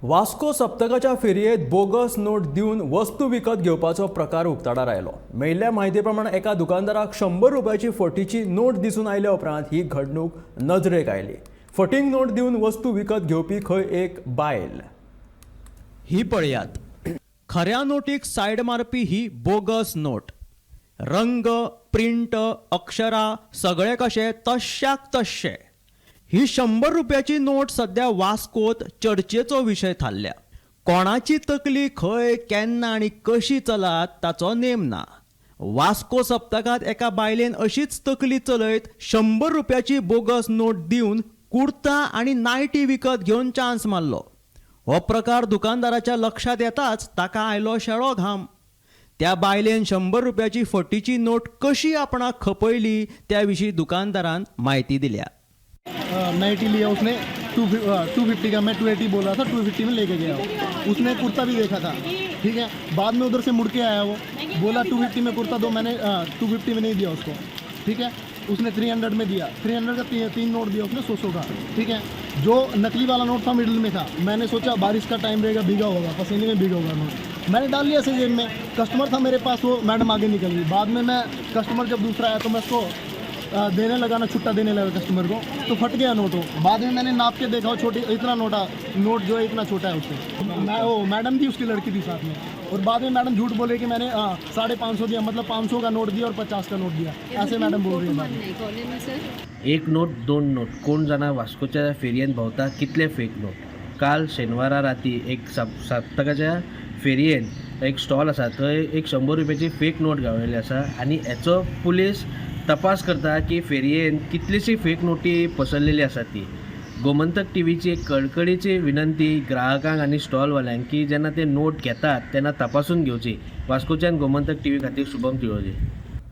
वास्को सप्तकाच्या फेरयेत bogus note दिवन वस्तू विकत घेवपाचो प्रकार उक्ताडार आयलो. मेळिल्ल्या म्हायती प्रमाण एका दुकानदाराक 100 रुपयाची फटीची नोट दिसून आयल्या उपरांत ही घडणूक नजरेक आयली. फटींग नोट दिवन वस्तू विकत घेवपी खंय एक बायल. ही पळयात, खऱ्या नोटीक सायड मारपी ही बोगस नोट. रंग, प्रिंट, अक्षरां सगळे कशे तश्याक तश्शे. ही 100 रुपयाची नोट सध्या वास्कोत चर्चेचो विशय थारल्या. कोणाची तकली खंय, केन्ना आनी कशी चलात ताचो नेम ना. वास्को सप्तकात एका बायलेन अशीच तकली चलयत 100 रुपयाची बोगस नोट दिवन कुर्ता आनी नायटी विकत घेवन चान्स मारलो. हो प्रकार दुकानदाराच्या लक्षात येताच ताका आयलो शेळो घाम. त्या बायलेन 100 रुपयाची फटीची नोट कशी आपणाक खपयली त्या विशीं दुकानदारान म्हायती दिल्या. नाइटी लिया उसने 250 का, मैं 280 बोल रहा था, 250 में लेके गया वो. उसने कुर्ता भी देखा था, ठीक है. बाद में उधर से मुड़ के आया वो, बोला 250 में कुर्ता दो. मैंने 250 में नहीं दिया उसको, ठीक है. उसने 300 में दिया. 300 का तीन नोट दिया उसने 100 का, ठीक है. जो नकली वाला नोट था मिडिल में था. मैंने सोचा बारिश का टाइम रहेगा, भीगा होगा, पसीने में भीगा होगा नोट. मैंने डाल लिया ऐसे जेब में. कस्टमर था मेरे पास, वो मैडम आगे निकल गई. बाद में मैं कस्टमर जब दूसरा आया तो मैं उसको देने लगा ना, छुट्टा देने लगा कस्टमर को, तो फट गया नोट. हो बाद में मैंने नाप के देखा, वो छोटी इतना नोट जो है इतना छोटा है उससे. मैं वो मैडम थी, उसकी लड़की थी साथ में. और बाद में मैडम झूठ बोले कि मैंने 550 दिया, मतलब 500 का नोट दिया और 50 का नोट दिया, ऐसे मैडम बोल रही है. एक नोट दोन नोट कोण जाणा वास्कोच्या फेरयेन भोंवता कितले फेक नोट. काल शेनवारा राती एक सप्तकाच्या फेरयेन एक स्टॉल आसा, थंय एक 100 रुपयाची फेक नोट गावलेली आसा आनी हेचो पुलीस तपास करता की फेरयेन कितलीशी फेक नोटी पसरलेली आसा ती. गोमंतक टीव्हीची एक कळकळीची विनंती ग्राहकांक आनी स्टॉलवाल्यांक की जेन्ना ते नोट घेतात तेन्ना तपासून घेवची. वास्कोच्यान गोमंतक टीव्ही खातीर शुभम तिळोजी.